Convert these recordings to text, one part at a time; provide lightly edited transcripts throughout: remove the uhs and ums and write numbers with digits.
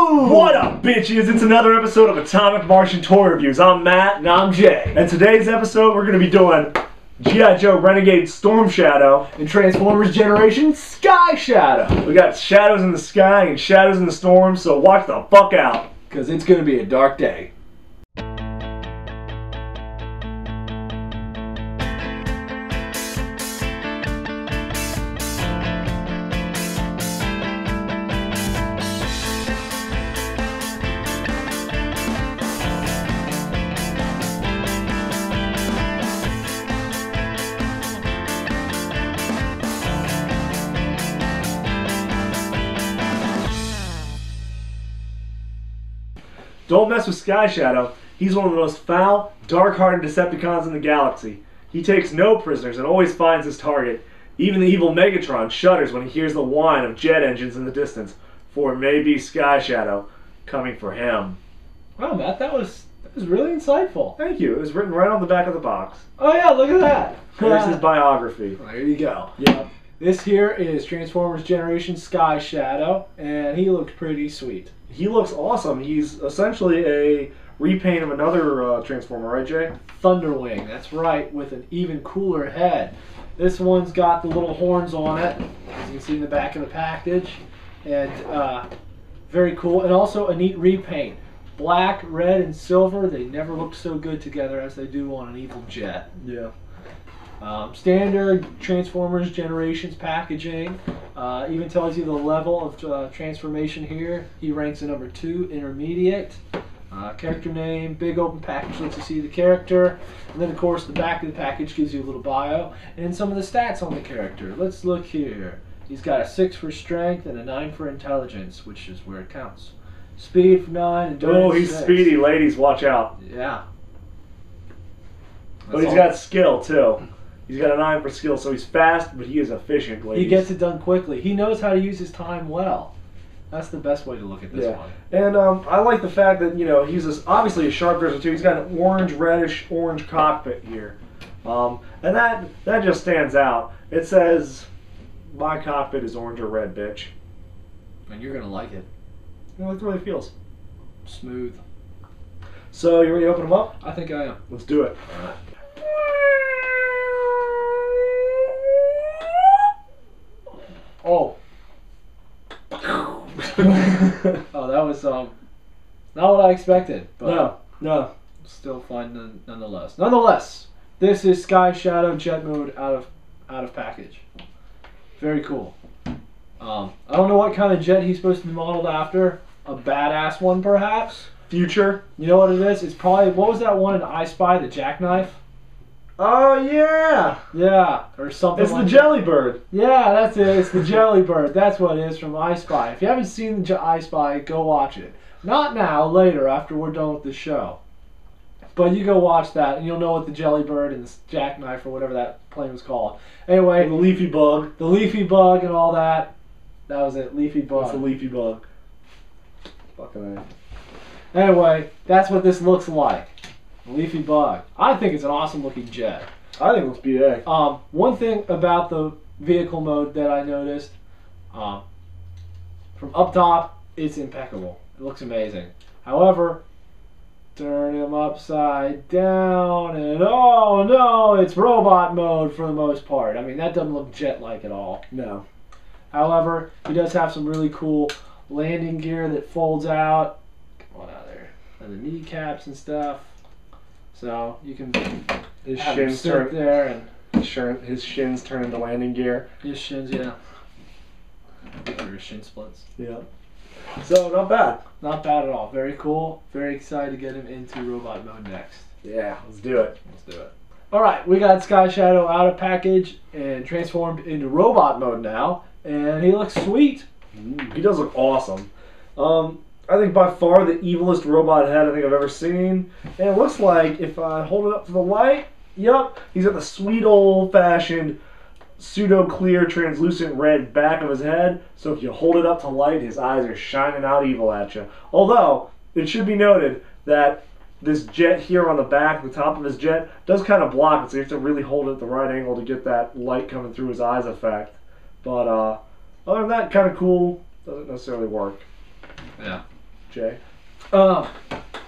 Boom! What up, bitches? It's another episode of Atomic Martian Toy Reviews. I'm Matt. And I'm Jay. And today's episode, we're going to be doing G.I. Joe Renegade Storm Shadow. And Transformers Generation Sky Shadow. We got shadows in the sky and shadows in the storm, so watch the fuck out. Because it's going to be a dark day. Don't mess with Sky Shadow. He's one of the most foul, dark-hearted Decepticons in the galaxy. He takes no prisoners and always finds his target. Even the evil Megatron shudders when he hears the whine of jet engines in the distance, for it may be Sky Shadow coming for him. Wow, Matt, that was really insightful. Thank you. It was written right on the back of the box. Oh yeah, look at that. There's his biography. There you go. Yep. This here is Transformers Generation Sky Shadow, and he looks pretty sweet. He looks awesome. He's essentially a repaint of another Transformer, right, Jay? Thunderwing, that's right, with an even cooler head. This one's got the little horns on it, as you can see in the back of the package, and very cool. And also a neat repaint. Black, red, and silver, they never look so good together as they do on an evil jet. Yeah. Standard Transformers Generations packaging. Even tells you the level of transformation here. He ranks at number 2, intermediate. Character name, big open package lets you see the character. And then of course the back of the package gives you a little bio and some of the stats on the character. Let's look here. He's got a 6 for strength and a 9 for intelligence, which is where it counts. Speed for 9 and oh, he's 6. speedy, ladies, watch out. Yeah. But he's got skill too. He's got a 9 for skill, so he's fast, but he is efficient, ladies. He gets it done quickly. He knows how to use his time well. That's the best way to look at this one. And I like the fact that, you know, he's obviously a sharp dresser too. He's got an orange, reddish-orange cockpit here. And that just stands out. It says, my cockpit is orange or red, bitch. And you're going to like it. You know, it really feels smooth. So, you ready to open them up? I think I am. Let's do it. All right. Oh. Oh, that was not what I expected. But no. Still fun nonetheless. Nonetheless, this is Sky Shadow Jet Mode out of package. Very cool. I don't know what kind of jet he's supposed to be modeled after. A badass one, perhaps. Future. You know what it is? It's probably, what was that one in I Spy, the jackknife? Oh, yeah. Yeah, or something it's like the Jellybird. Yeah, that's it. It's the Jellybird. That's what it is from I Spy. If you haven't seen the I Spy, go watch it. Not now, later, after we're done with the show. But you go watch that, and you'll know what the Jellybird and the jackknife, or whatever that plane was called. Anyway. And the Leafy Bug. The Leafy Bug and all that. That was it, Leafy Bug. That's the Leafy Bug. Fucking A. Anyway, that's what this looks like. Leafy Bug. I think it's an awesome looking jet. I think it looks BA. One thing about the vehicle mode that I noticed, from up top, it's impeccable. It looks amazing. However, turn him upside down and oh no, it's robot mode for the most part. I mean, that doesn't look jet-like at all. No. However, he does have some really cool landing gear that folds out. Come on out there. And the kneecaps and stuff. So you can his have shins him sit there and his shins turn into landing gear. His shins, yeah. Or his shin splits. Yeah. So not bad. Not bad at all. Very cool. Very excited to get him into robot mode next. Yeah, let's do it. Let's do it. All right, we got Sky Shadow out of package and transformed into robot mode now, and he looks sweet. He does look awesome. I think by far the evilest robot head I think I've ever seen. And it looks like, if I hold it up to the light, yep, he's got the sweet old-fashioned pseudo-clear translucent red back of his head. So if you hold it up to light, his eyes are shining out evil at you. Although, it should be noted that this jet here on the back, the top of his jet, does kind of block it. So you have to really hold it at the right angle to get that light coming through his eyes effect. But other than that, kind of cool. Doesn't necessarily work. Yeah. Jay?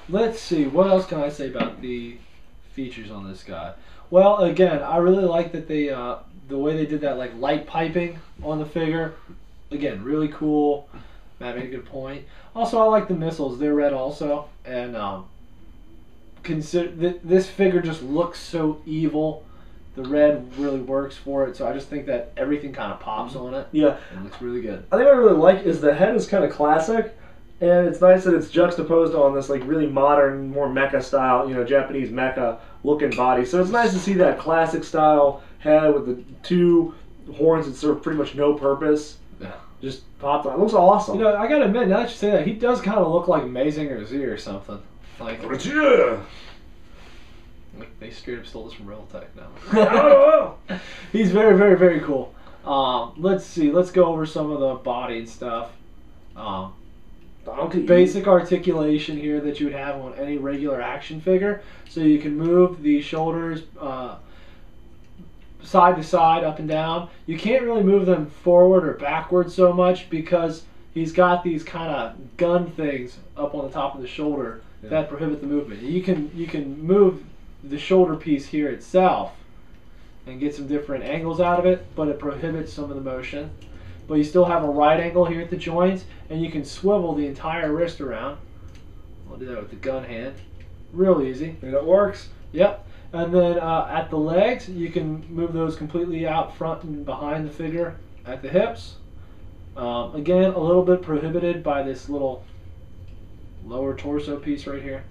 Let's see. What else can I say about the features on this guy? Well, again, I really like that they the way they did that like light piping on the figure. Again, really cool. Matt made a good point. Also, I like the missiles. They're red also, and consider this figure just looks so evil. The red really works for it, so I just think that everything kind of pops on it. Yeah. It looks really good. I think what I really like is the head is kind of classic, and it's nice that it's juxtaposed on this like really modern, more mecha style, Japanese mecha looking body. So it's nice to see that classic style head with the two horns that serve pretty much no purpose. Yeah. Just popped on. It looks awesome. I gotta admit, now that you say that, he does kind of look like Amazinger Z or something. Like, yeah. Like they straight up stole this from Realtek now. I don't know. He's very, very, very cool. Let's see. Let's go over some of the body and stuff. Basic articulation here that you would have on any regular action figure. So you can move the shoulders side to side, up and down. You can't really move them forward or backward so much because he's got these kind of gun things up on the top of the shoulder that prohibit the movement. You can move the shoulder piece here itself and get some different angles out of it, but it prohibits some of the motion. But you still have a right angle here at the joints, and you can swivel the entire wrist around. I'll do that with the gun hand. Real easy. And it works. Yep. And then at the legs, you can move those completely out front and behind the figure at the hips. Again, a little bit prohibited by this little lower torso piece right here.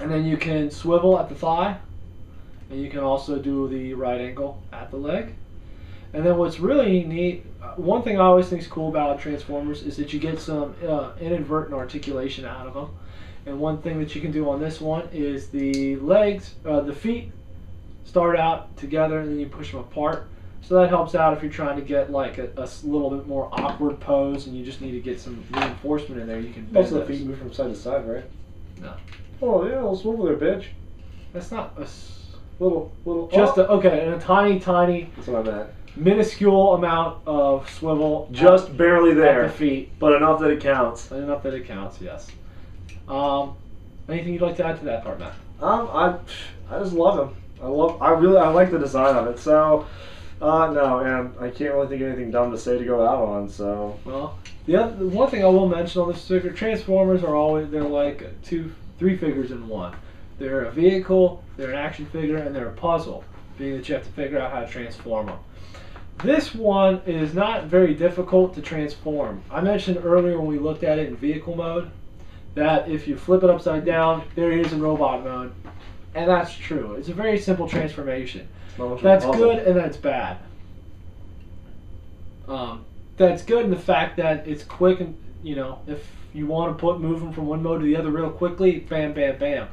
And then you can swivel at the thigh, and you can also do the right angle at the leg. And then what's really neat, one thing I always think is cool about Transformers is that you get some inadvertent articulation out of them. And one thing that you can do on this one is the legs, the feet start out together and then you push them apart. So that helps out if you're trying to get like a little bit more awkward pose and you just need to get some reinforcement in there. You can bend Most of the those. feet move from side to side, right? No. Oh yeah, let's swivel there, bitch. That's not a Little. just okay, and a tiny, That's what I meant. minuscule amount of swivel. Just barely there. At the feet. But enough that it counts. Enough that it counts, yes. Anything you'd like to add to that part, Matt? I just love him. I like the design of it. So, no, and I can't really think of anything dumb to say to go out on. So, well, the one thing I will mention on this figure, Transformers they're like 3 figures in one. They're a vehicle, they're an action figure, and they're a puzzle, being that you have to figure out how to transform them. This one is not very difficult to transform. I mentioned earlier when we looked at it in vehicle mode that if you flip it upside down, there it is in robot mode. And that's true. It's a very simple transformation. That's good and that's bad. That's good in the fact that it's quick and, if you want to move them from one mode to the other real quickly, bam, bam, bam.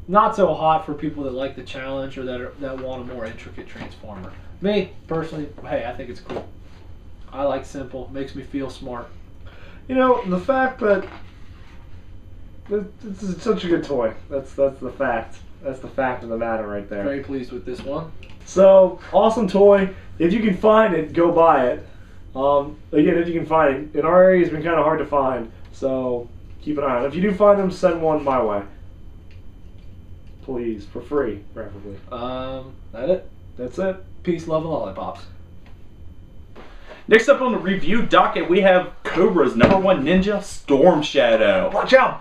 Not so hot for people that like the challenge or that want a more intricate transformer. Me, personally, hey, I think it's cool. I like simple. Makes me feel smart. The fact that it's such a good toy. That's the fact. That's the fact of the matter right there. Very pleased with this one. So, awesome toy. If you can find it, go buy it. Again, if you can find it. In our area, it's been kind of hard to find. So, keep an eye on it. If you do find them, send one my way. Please, for free, preferably. That it? That's it. Peace, love, and lollipops. Next up on the review docket, we have Cobra's #1 Ninja, Storm Shadow. Watch out!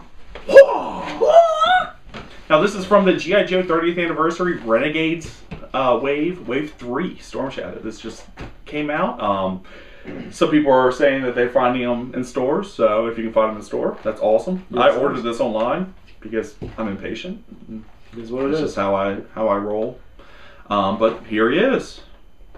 Now this is from the G.I. Joe 30th Anniversary Renegades Wave 3 Storm Shadow. This just came out. Some people are saying that they're finding them in stores, so if you can find them in store, that's awesome. Yes, I ordered this online because I'm impatient. Is what it It's is. just how I roll. But here he is.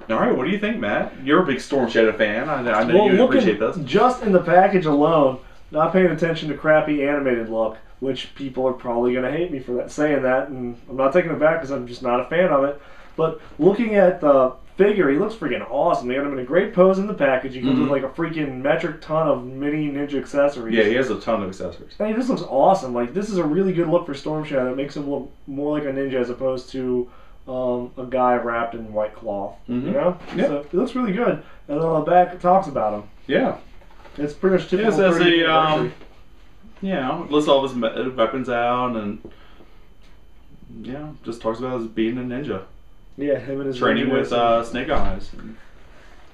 All right, what do you think, Matt? You're a big Storm Shadow fan. I know you appreciate this. Just in the package alone, not paying attention to crappy animated look, which people are probably going to hate me for saying that, and I'm not taking it back because I'm just not a fan of it. But looking at the figure, he looks freaking awesome. They got him in a great pose in the package. He comes with like a freaking metric ton of mini ninja accessories. Yeah, he has a ton of accessories. And he just looks awesome. Like, this is a really good look for Storm Shadow. It makes him look more like a ninja as opposed to a guy wrapped in white cloth. You know? Yeah. So it looks really good. And on the back, it talks about him. Yeah. It's pretty much typical. It says 30th anniversary. you know, lists all of his weapons out and just talks about his being a ninja. Yeah, him and his training with Snake Eyes.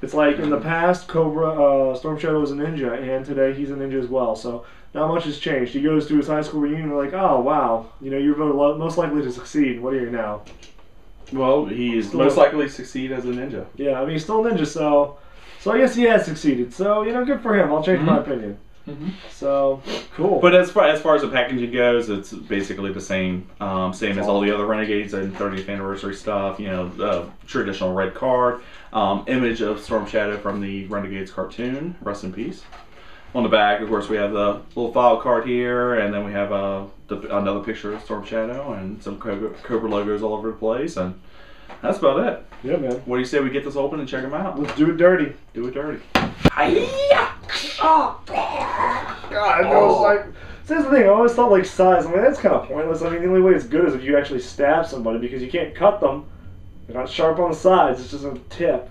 It's like in the past, Storm Shadow was a ninja, and today he's a ninja as well. So not much has changed. He goes to his high school reunion, and like, oh wow, you know, you're most likely to succeed. What are you now? Well, he's most likely to succeed as a ninja. Yeah, I mean, he's still a ninja, so I guess he has succeeded. So you know, good for him. I'll change my opinion. So cool. But as far as the packaging goes, it's basically the same as all the other Renegades and 30th anniversary stuff. You know, the traditional red card, image of Storm Shadow from the Renegades cartoon. Rest in peace. On the back, of course, we have the little file card here, and then we have another picture of Storm Shadow and some Cobra logos all over the place, and that's about it. Yeah, man. What do you say we get this open and check them out? Let's do it dirty. Do it dirty. Oh, God, no, like, so here's the thing, I always thought like size, I mean that's kind of pointless. I mean the only way it's good is if you actually stab somebody because you can't cut them. They're not sharp on the sides, it's just a tip.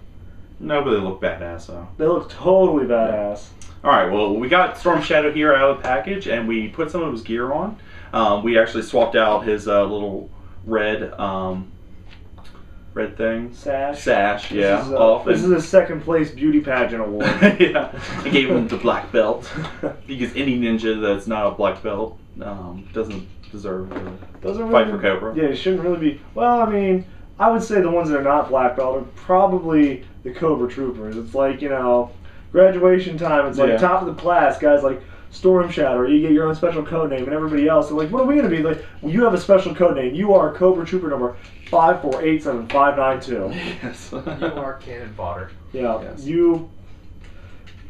No, but they look badass though. They look totally badass. Alright, well we got Storm Shadow here out of the package and we put some of his gear on. We actually swapped out his little red thing. Sash, yeah. This is his second place beauty pageant award. Yeah. He gave him the black belt. Because any ninja that's not a black belt doesn't deserve to fight for Cobra. Yeah, it shouldn't really be. Well, I mean, I would say the ones that are not black belt are probably the Cobra Troopers. It's like, you know, graduation time, it's like top of the class, guys like Storm Shadow, you get your own special code name, and everybody else is like, what are we going to be? Like, well, you have a special code name. You are Cobra Trooper number 5487592. Yes. You are cannon fodder. Yeah. Yes.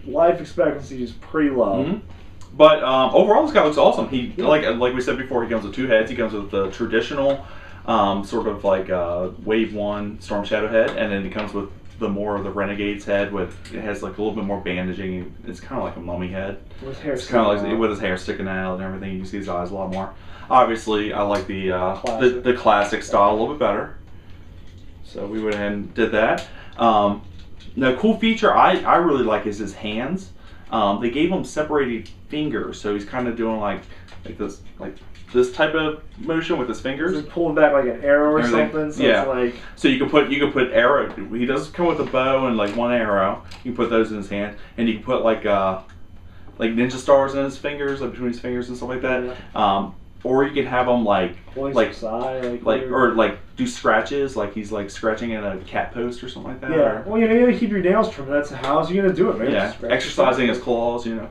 Life expectancy is pretty low. Mm-hmm. But overall, this guy looks awesome. He like we said before, he comes with two heads. He comes with the traditional sort of like Wave 1 Storm Shadow head, and then he comes with the more of the Renegade's head with it has like a little bit more bandaging. It's kind of like a mummy head. With hair it's kind of like with his hair sticking out and everything. You can see his eyes a lot more. Obviously, I like the classic style a little bit better. So we went ahead and did that. Now, cool feature I really like is his hands. They gave him separated fingers, so he's kind of doing like this type of motion with his fingers. He's pulling back like an arrow or something. So yeah. It's like, so you can put arrow. He does come with a bow and like one arrow. You can put those in his hand, and you can put like ninja stars in his fingers, like between his fingers and stuff like that. Yeah. Or you can have him like do scratches, like he's like scratching at a cat post or something like that. Yeah. Well, you know, you gotta keep your nails trimmed. That's how else are you gonna do it, man? Yeah. Exercising his claws, you know.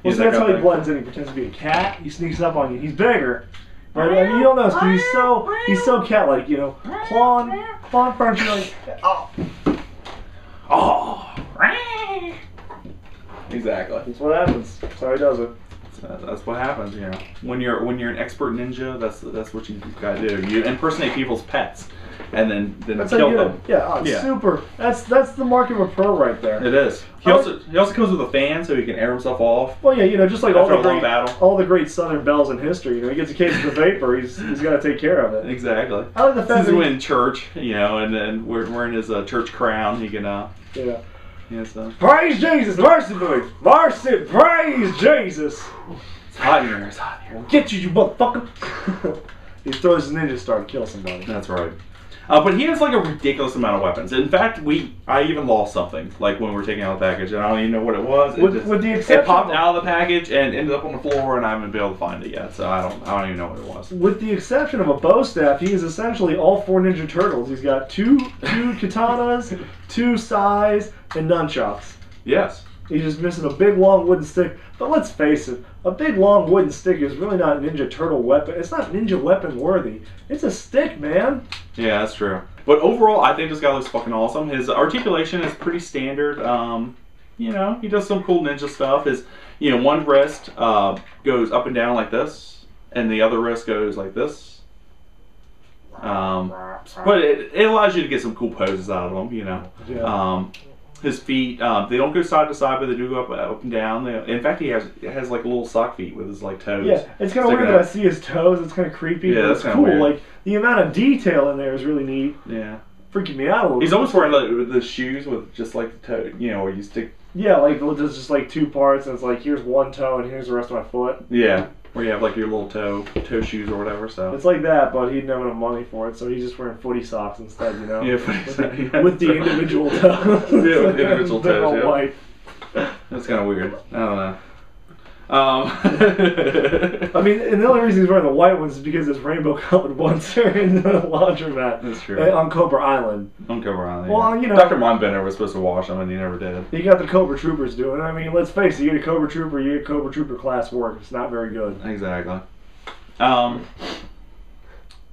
Well, so that's how he blends in. He pretends to be a cat. He sneaks up on you. He's bigger. Right? I mean, you don't know because he's so cat-like, you know, clawing furniture like, Exactly. That's what happens. That's how he does it. That's what happens, you know. When you're an expert ninja, that's what you gotta do. You impersonate people's pets, and then kill them. Yeah, super. That's the mark of a pro right there. It is. He also comes with a fan so he can air himself off. Well, yeah, you know, just like all the great Southern belles in history. You know, he gets a case of the vapor. He's got to take care of it. Exactly. I like the fact that he's in church, you know, and then wearing his church crown. He can yeah. Yes, praise Jesus, mercy, boy, mercy, praise Jesus. It's hot in here. It's hot in here. I'll get you, you motherfucker. He throws his ninja star to kill somebody. That's right. But he has like a ridiculous amount of weapons. In fact, I even lost something like when we were taking out the package, and I don't even know what it was. It popped out of the package and ended up on the floor, and I haven't been able to find it yet. So I don't even know what it was. With the exception of a bow staff, he is essentially all 4 Ninja Turtles. He's got two katanas, 2 sais, and nunchucks. Yes. He's just missing a big long wooden stick. But let's face it, a big long wooden stick is really not a Ninja Turtle weapon. It's not Ninja weapon worthy. It's a stick, man. Yeah, that's true. But overall, I think this guy looks fucking awesome. His articulation is pretty standard. You know, he does some cool ninja stuff. His, you know, one wrist goes up and down like this, and the other wrist goes like this. But it allows you to get some cool poses out of him, you know. Yeah. His feet, they don't go side to side, but they do go up and down. In fact, he has like little sock feet with his like toes. Yeah, it's kind of weird that I see his toes. It's kind of creepy. Yeah, but that's it's cool. Weird. Like the amount of detail in there is really neat. Yeah, freaking me out a little. He's almost wearing like the shoes with just like the toe, you know, where you stick Yeah, like there's just like 2 parts, and it's like here's one toe and here's the rest of my foot. Yeah, where you have like your little toe shoes or whatever. So it's like that, but he didn't have enough money for it, so he's just wearing footy socks instead. You know. Yeah, with the individual toes. Yeah, with the individual They're all toes. Yeah. white. That's kind of weird. I don't know. I mean, and the only reason he's wearing the white ones is because there's rainbow colored ones are in the laundromat. That's true. On Cobra Island. On Cobra Island. Well, yeah. you know, Dr. Mindbender was supposed to wash them, and he never did. You got the Cobra Troopers doing it. I mean, let's face it, you get a Cobra Trooper, you get Cobra Trooper class work. It's not very good. Exactly.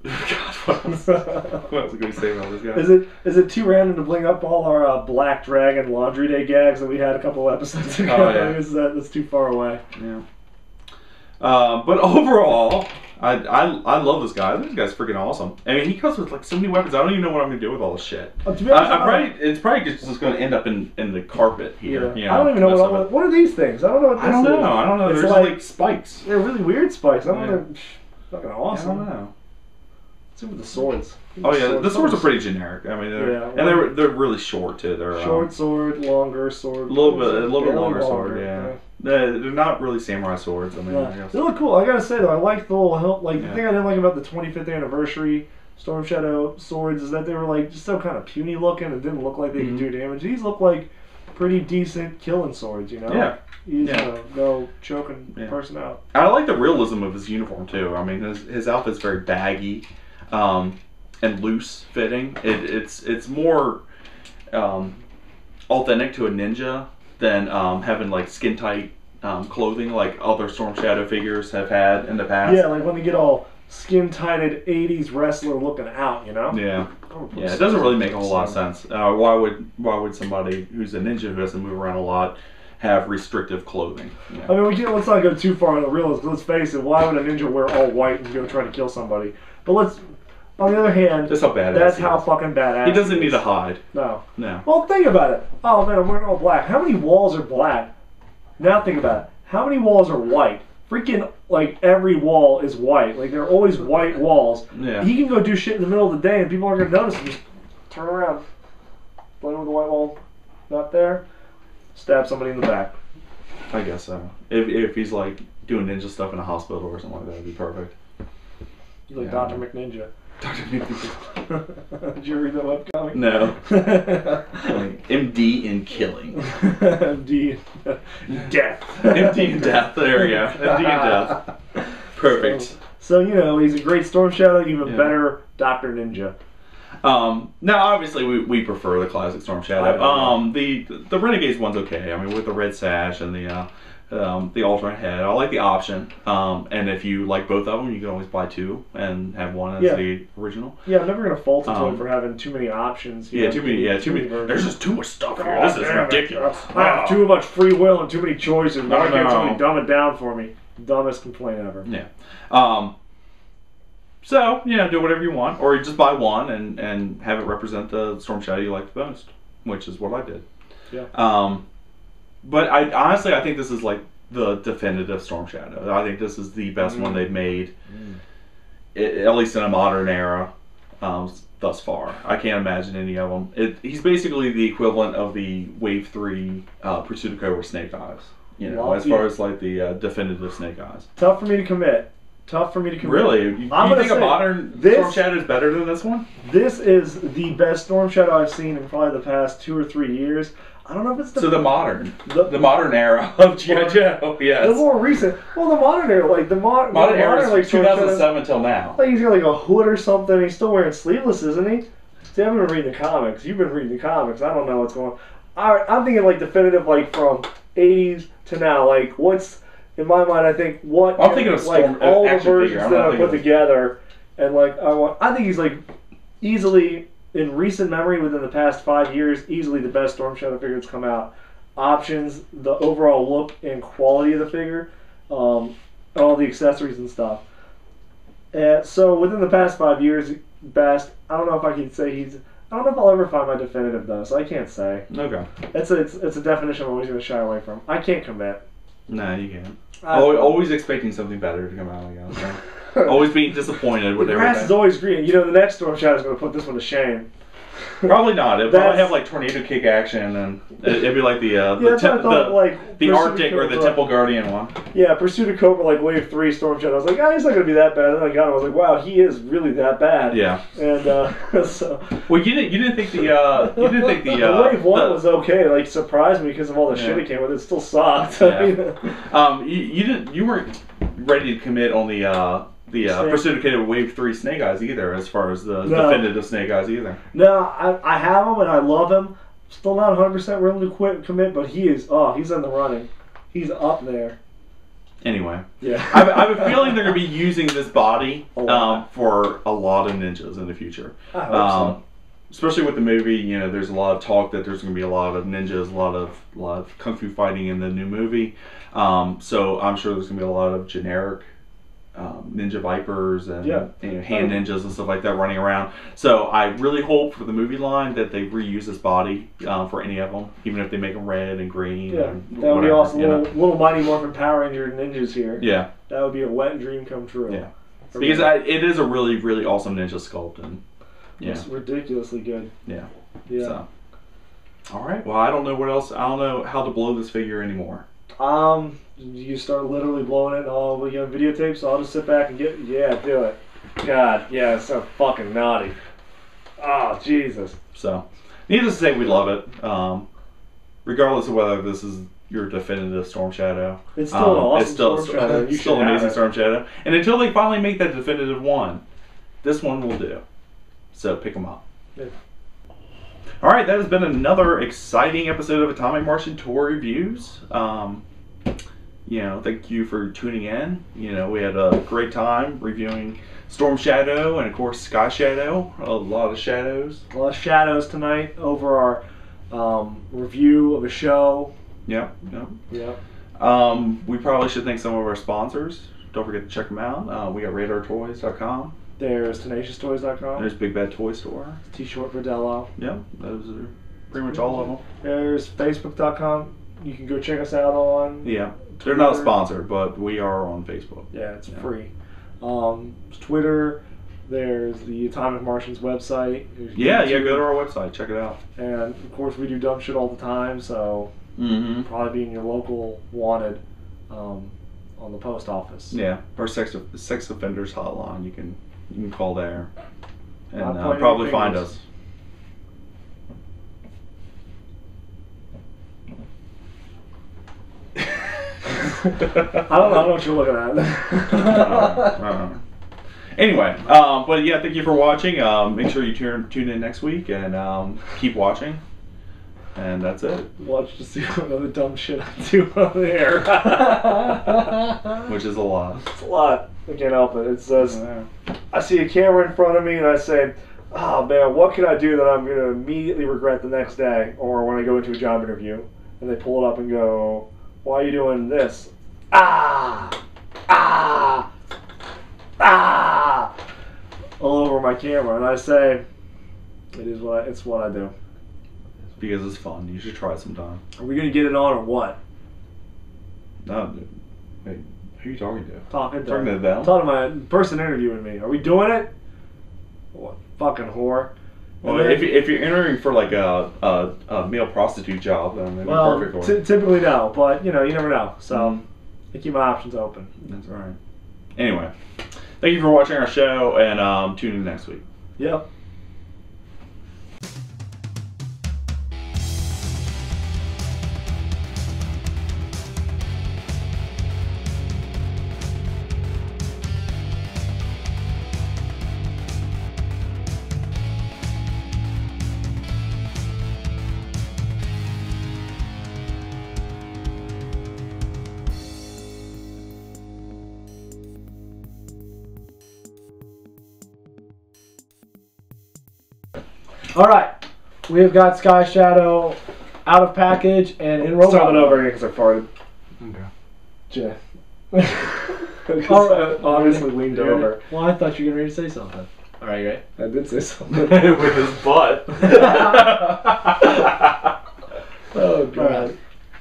God, what else can we say about this guy? Is it too random to bring up all our Black Dragon Laundry Day gags that we had a couple of episodes ago? Oh, yeah. That's too far away. Yeah. But overall, I love this guy. This guy's freaking awesome. I mean, he comes with like so many weapons. I don't even know what I'm gonna do with all this shit. To be honest, it's probably just gonna end up in the carpet here. Yeah. You know, I don't even know what are these things. I don't know what this I don't know. is. I don't know. It's There's like spikes. They're really weird spikes. I don't Yeah. know. Fucking awesome. I don't know. What's it with the swords? Oh yeah, the swords are pretty generic. I mean, they're really short too. They're short sword, longer sword. A little bit longer sword. Yeah. They're not really samurai swords. I mean, I guess. They look cool. I gotta say though, I like the little hilt. Like the thing I didn't like about the 25th anniversary Storm Shadow swords is that they were like just so kind of puny looking and didn't look like they could do damage. These look like pretty decent killing swords. You know. Yeah. He's go choking the person out. I like the realism of his uniform too. I mean, his outfit's very baggy, and loose fitting. It's more authentic to a ninja than having like skin tight clothing like other Storm Shadow figures have had in the past. Yeah, like when they get all skin tighted 80s wrestler looking out, you know? Yeah. Yeah, it doesn't really make a whole lot of sense. Why would somebody who's a ninja who doesn't move around a lot have restrictive clothing? Yeah. I mean, let's not go too far on the realism. Let's face it. Why would a ninja wear all white and go try to kill somebody? But on the other hand, that's how badass. That's how fucking badass. He doesn't need to hide. No. No. Well, think about it. Oh man, I'm wearing all black. How many walls are black? Now think about it. How many walls are white? Freaking like every wall is white. Like they're always white walls. Yeah. He can go do shit in the middle of the day and people aren't gonna notice him. Just turn around, blend with the white wall. Not there. Stab somebody in the back. I guess so. If he's like doing ninja stuff in a hospital or something like that, would be perfect. He's like Dr. McNinja. Dr. McNinja. Did you read that webcomic? No. MD in killing. MD death. MD in death. There we go. MD in death. Perfect. So you know he's a great Storm Shadow, even better Dr. Ninja. Now obviously we prefer the classic Storm Shadow. The Renegades one's okay. I mean with the red sash and the alternate head. I like the option. And if you like both of them, you can always buy 2 and have one as the original. Yeah, I'm never gonna fault a toy for having too many options. Too many. There's just too much stuff here. This is ridiculous. I have too much free will and too many choices. Why can't somebody dumb it down for me? Dumbest complaint ever. Yeah. So, do whatever you want, or just buy one and have it represent the Storm Shadow you like the most, which is what I did. Yeah. But I think this is like the definitive Storm Shadow. I think this is the best one they've made, at least in a modern era, thus far. I can't imagine any of them. He's basically the equivalent of the Wave 3 Pursuit of Cobra Snake Eyes. As far as like the definitive Snake Eyes. Tough for me to commit. Really? You think a modern Storm Shadow is better than this one? This is the best Storm Shadow I've seen in probably the past 2 or 3 years. I don't know if it's the modern era of G.I. Joe. Yes. The more recent. Well, the modern era, like the modern era is like 2007 till now. Like he's got like a hood or something. He's still wearing sleeveless, isn't he? See, I've been reading the comics. You've been reading the comics. I don't know what's going on. I'm thinking like definitive, like from 80s to now. Like what's in my mind? I think what I'm thinking of like all the versions that I put together, and like I think he's like easily. In recent memory, within the past 5 years, easily the best Storm Shadow figure that's come out. Options, the overall look and quality of the figure, all the accessories and stuff. So within the past 5 years, best. I don't know if I can say I don't know if I'll ever find my definitive though, so I can't say. Okay. It's a definition I'm always going to shy away from. I can't commit. No, you can't. Always expecting something better to come out, I guess. Right? Always being disappointed with everything. The grass is always green. The next Storm Shadow is going to put this one to shame. Probably not. It'd probably have like tornado kick action, and it'd be like the Arctic or the Temple Guardian one. Yeah, Pursuit of Cobra, like Wave 3 Storm Shadow. I was like, he's not gonna be that bad. And then I got him. I was like, wow, he is really that bad. Yeah. And so. Well, you didn't think the Wave 1 was okay. Like surprised me because of all the shit it came with. It still sucked. Yeah. You weren't ready to commit on the Pursuit of Cobra Wave 3 Snake Eyes either, as far as the definitive Snake Eyes either. No, I have him and I love him. Still not 100% willing to commit, but he's in the running. He's up there. Anyway, yeah, I have a feeling they're going to be using this body for a lot of ninjas in the future. I hope so. Especially with the movie, there's a lot of talk that there's going to be a lot of ninjas, a lot of kung fu fighting in the new movie. So I'm sure there's going to be a lot of generic ninja vipers and hand ninjas and stuff like that running around. So I really hope for the movie line that they reuse this body for any of them, even if they make them red and green. Yeah, that would be awesome. Little Mighty Morphin Power Ranger ninjas here. Yeah, that would be a wet dream come true. Yeah, because it is a really, really awesome ninja sculpt, and it's ridiculously good. Yeah. So. All right. Well, I don't know what else. I don't know how to blow this figure anymore. You start literally blowing it, and we got videotape, so I'll just sit back and do it. God, yeah, it's so fucking naughty. Oh, Jesus. So, needless to say, we love it. Regardless of whether this is your definitive Storm Shadow. It's still an awesome Storm Shadow. It's still an amazing Storm Shadow. And until they finally make that definitive one, this one will do. So, pick them up. Yeah. All right, that has been another exciting episode of Atomic Martian Tour Reviews. Thank you for tuning in. We had a great time reviewing Storm Shadow and, of course, Sky Shadow. A lot of shadows. A lot of shadows tonight over our review of a show. Yeah. We probably should thank some of our sponsors. Don't forget to check them out. We got RadarToys.com. There's TenaciousToys.com. There's Big Bad Toy Store. T-Short Verdello. Yeah, those are pretty much all of them. There's Facebook.com. You can go check us out on. Yeah, they're not sponsored, but we are on Facebook. Yeah, it's free. Twitter. There's the Atomic Martians website. Yeah, go to our website. Check it out. And of course, we do dumb shit all the time, so probably be in your local wanted on the post office. Yeah, or sex offenders hotline. You can call there and probably find us. I don't know what you're looking at. Anyway, but yeah, thank you for watching. Make sure you tune in next week and keep watching. And that's it. Watch to see what other dumb shit I do on there. Which is a lot. It's a lot. I can't help it. It says, I see a camera in front of me and I say, oh man, what can I do that I'm going to immediately regret the next day or when I go into a job interview? And they pull it up and go, why are you doing this? All over my camera. And I say, it's what I do. Because it's fun. You should try it sometime. Are we going to get it on or what? No, wait, who are you talking to? Talking to them? Talking to my person interviewing me. Are we doing it? What fucking whore. Well, if you're entering for like a male prostitute job, then it'd be perfect for you. Typically no, but you never know. So I keep my options open. That's all right. Anyway, thank you for watching our show, and tune in next week. Yep. Alright, we have got Sky Shadow out of package and in robot. Start it over again because I farted. Okay. Obviously leaned over. Well, I thought you were ready to say something. Alright, you ready? I did say something. With his butt. Oh, God.